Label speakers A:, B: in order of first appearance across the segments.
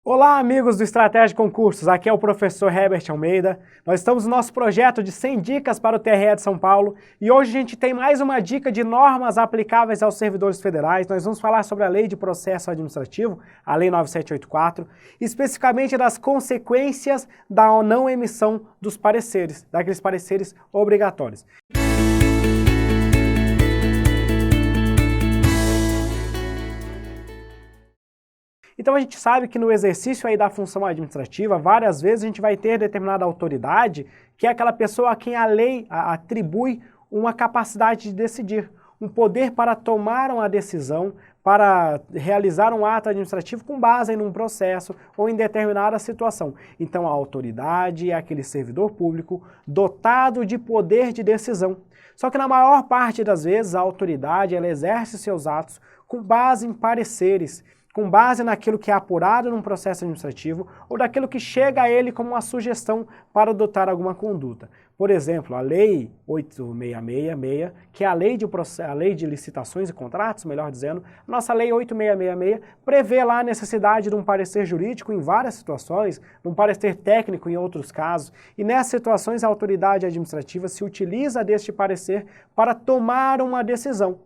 A: Olá, amigos do Estratégia de Concursos, aqui é o professor Herbert Almeida. Nós estamos no nosso projeto de 100 dicas para o TRE de São Paulo e hoje a gente tem mais uma dica de normas aplicáveis aos servidores federais. Nós vamos falar sobre a Lei de Processo Administrativo, a Lei 9784, especificamente das consequências da não emissão dos pareceres, daqueles pareceres obrigatórios. Então a gente sabe que no exercício aí da função administrativa, várias vezes a gente vai ter determinada autoridade, que é aquela pessoa a quem a lei atribui uma capacidade de decidir, um poder para tomar uma decisão, para realizar um ato administrativo com base em um processo ou em determinada situação. Então a autoridade é aquele servidor público dotado de poder de decisão. Só que na maior parte das vezes a autoridade ela exerce seus atos com base em pareceres, com base naquilo que é apurado num processo administrativo ou daquilo que chega a ele como uma sugestão para adotar alguma conduta. Por exemplo, a Lei 8666, que é a lei de licitações e contratos, melhor dizendo, a nossa Lei 8666 prevê lá a necessidade de um parecer jurídico em várias situações, de um parecer técnico em outros casos, e nessas situações a autoridade administrativa se utiliza deste parecer para tomar uma decisão.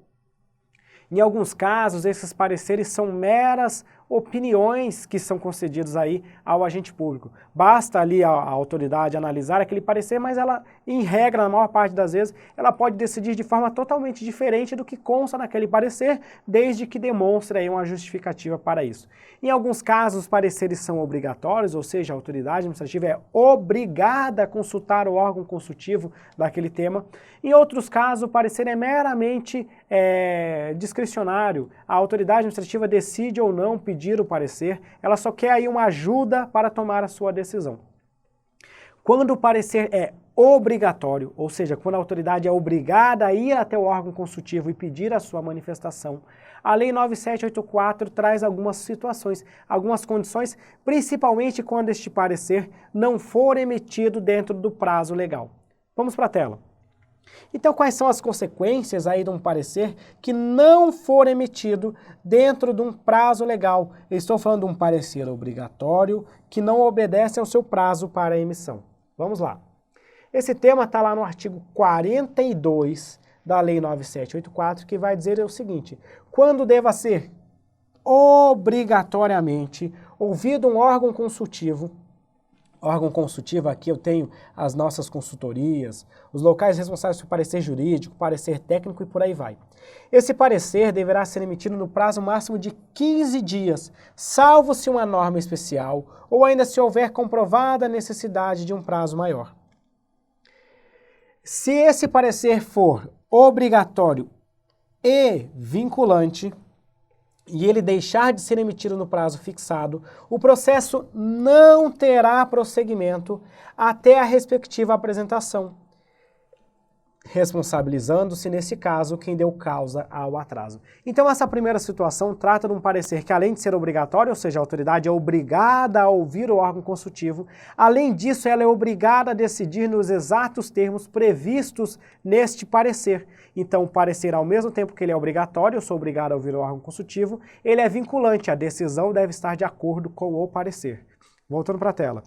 A: Em alguns casos, esses pareceres são meras opiniões que são concedidas aí ao agente público. Basta ali a autoridade analisar aquele parecer, mas ela, em regra, na maior parte das vezes, ela pode decidir de forma totalmente diferente do que consta naquele parecer, desde que demonstre aí uma justificativa para isso. Em alguns casos, os pareceres são obrigatórios, ou seja, a autoridade administrativa é obrigada a consultar o órgão consultivo daquele tema. Em outros casos, o parecer é meramente discricionário. A autoridade administrativa decide ou não pedir o parecer, ela só quer aí uma ajuda para tomar a sua decisão. Quando o parecer é obrigatório, ou seja, quando a autoridade é obrigada a ir até o órgão consultivo e pedir a sua manifestação, a Lei 9784 traz algumas situações, algumas condições, principalmente quando este parecer não for emitido dentro do prazo legal. Vamos para a tela. Então, quais são as consequências aí de um parecer que não for emitido dentro de um prazo legal? Eu estou falando de um parecer obrigatório que não obedece ao seu prazo para a emissão. Vamos lá. Esse tema está lá no artigo 42 da Lei 9784, que vai dizer o seguinte: quando deva ser obrigatoriamente ouvido um órgão consultivo, aqui eu tenho as nossas consultorias, os locais responsáveis por parecer jurídico, parecer técnico e por aí vai. Esse parecer deverá ser emitido no prazo máximo de 15 dias, salvo se uma norma especial ou ainda se houver comprovada a necessidade de um prazo maior. Se esse parecer for obrigatório e vinculante, e ele deixar de ser emitido no prazo fixado, o processo não terá prosseguimento até a respectiva apresentação, responsabilizando-se, nesse caso, quem deu causa ao atraso. Então, essa primeira situação trata de um parecer que, além de ser obrigatório, ou seja, a autoridade é obrigada a ouvir o órgão consultivo, além disso, ela é obrigada a decidir nos exatos termos previstos neste parecer. Então, o parecer, ao mesmo tempo que ele é obrigatório, eu sou obrigado a ouvir o órgão consultivo, ele é vinculante, a decisão deve estar de acordo com o parecer. Voltando para a tela.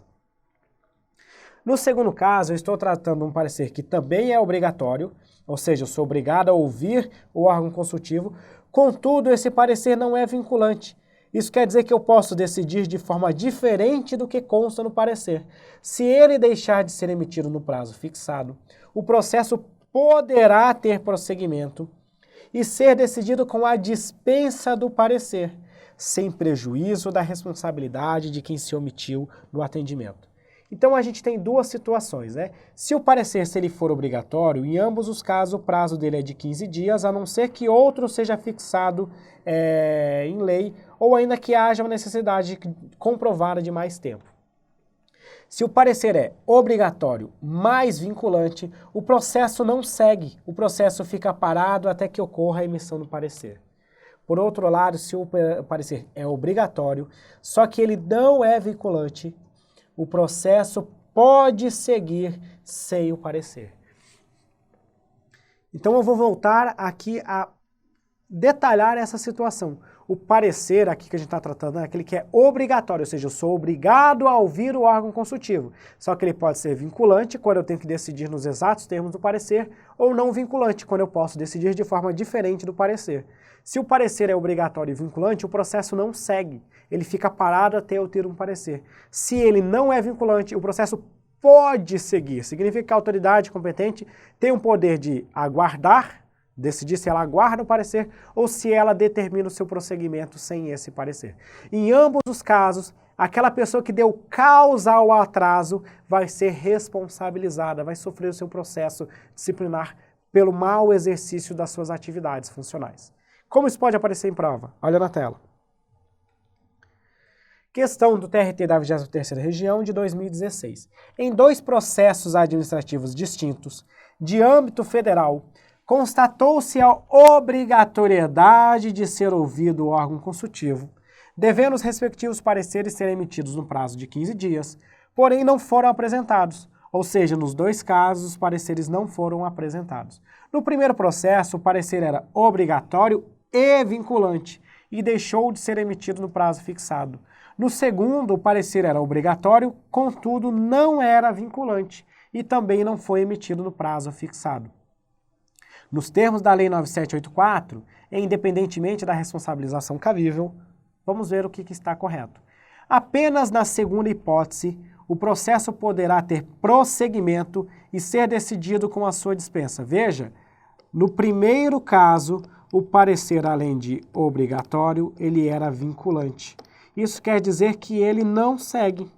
A: No segundo caso, eu estou tratando um parecer que também é obrigatório, ou seja, eu sou obrigado a ouvir o órgão consultivo, contudo, esse parecer não é vinculante. Isso quer dizer que eu posso decidir de forma diferente do que consta no parecer. Se ele deixar de ser emitido no prazo fixado, o processo poderá ter prosseguimento e ser decidido com a dispensa do parecer, sem prejuízo da responsabilidade de quem se omitiu no atendimento. Então a gente tem duas situações, né? Se o parecer, se ele for obrigatório, em ambos os casos o prazo dele é de 15 dias, a não ser que outro seja fixado em lei, ou ainda que haja uma necessidade comprovada de mais tempo. Se o parecer é obrigatório, mais vinculante, o processo não segue, o processo fica parado até que ocorra a emissão do parecer. Por outro lado, se o parecer é obrigatório, só que ele não é vinculante, o processo pode seguir sem o parecer. Então eu vou voltar aqui a detalhar essa situação. O parecer aqui que a gente está tratando é aquele que é obrigatório, ou seja, eu sou obrigado a ouvir o órgão consultivo. Só que ele pode ser vinculante, quando eu tenho que decidir nos exatos termos do parecer, ou não vinculante, quando eu posso decidir de forma diferente do parecer. Se o parecer é obrigatório e vinculante, o processo não segue. Ele fica parado até eu ter um parecer. Se ele não é vinculante, o processo pode seguir. Significa que a autoridade competente tem o poder de aguardar, decidir se ela aguarda o parecer ou se ela determina o seu prosseguimento sem esse parecer. Em ambos os casos, aquela pessoa que deu causa ao atraso vai ser responsabilizada, vai sofrer o seu processo disciplinar pelo mau exercício das suas atividades funcionais. Como isso pode aparecer em prova? Olha na tela. Questão do TRT da 23ª Região de 2016. Em 2 processos administrativos distintos, de âmbito federal, constatou-se a obrigatoriedade de ser ouvido o órgão consultivo, devendo os respectivos pareceres serem emitidos no prazo de 15 dias, porém não foram apresentados, ou seja, nos 2 casos os pareceres não foram apresentados. No primeiro processo, o parecer era obrigatório e vinculante e deixou de ser emitido no prazo fixado. No segundo, o parecer era obrigatório, contudo não era vinculante e também não foi emitido no prazo fixado. Nos termos da Lei 9784, e independentemente da responsabilização cabível, vamos ver o que está correto. Apenas na segunda hipótese, o processo poderá ter prosseguimento e ser decidido com a sua dispensa. Veja, no primeiro caso, o parecer, além de obrigatório, ele era vinculante. Isso quer dizer que ele não segue.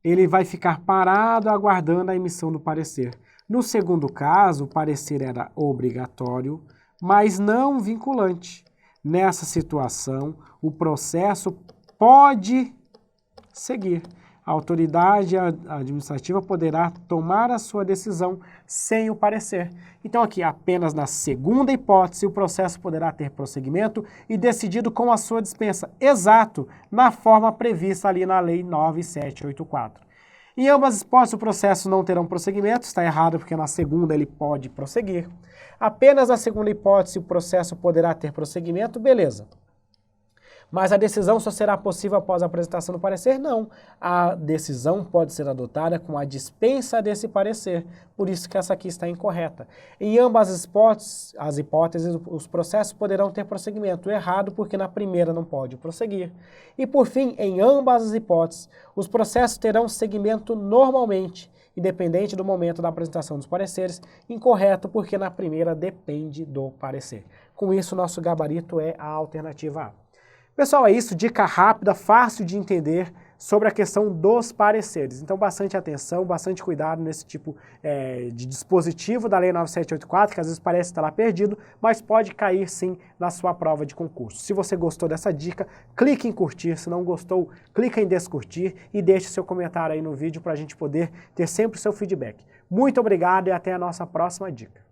A: Ele vai ficar parado aguardando a emissão do parecer. No segundo caso, o parecer era obrigatório, mas não vinculante. Nessa situação, o processo pode seguir. A autoridade administrativa poderá tomar a sua decisão sem o parecer. Então aqui, apenas na segunda hipótese, o processo poderá ter prosseguimento e decidido com a sua dispensa, exato, na forma prevista ali na Lei 9784. Em ambas as hipóteses, o processo não terá prosseguimento, está errado porque na segunda ele pode prosseguir. Apenas na segunda hipótese, o processo poderá ter prosseguimento, beleza. Mas a decisão só será possível após a apresentação do parecer? Não. A decisão pode ser adotada com a dispensa desse parecer. Por isso que essa aqui está incorreta. Em ambas as hipóteses, os processos poderão ter prosseguimento. Errado porque na primeira não pode prosseguir. E por fim, em ambas as hipóteses, os processos terão seguimento normalmente, independente do momento da apresentação dos pareceres. Incorreto porque na primeira depende do parecer. Com isso, nosso gabarito é a alternativa A. Pessoal, é isso, dica rápida, fácil de entender sobre a questão dos pareceres. Então, bastante atenção, bastante cuidado nesse tipo de dispositivo da Lei 9784, que às vezes parece estar lá perdido, mas pode cair sim na sua prova de concurso. Se você gostou dessa dica, clique em curtir, se não gostou, clique em descurtir e deixe seu comentário aí no vídeo para a gente poder ter sempre o seu feedback. Muito obrigado e até a nossa próxima dica.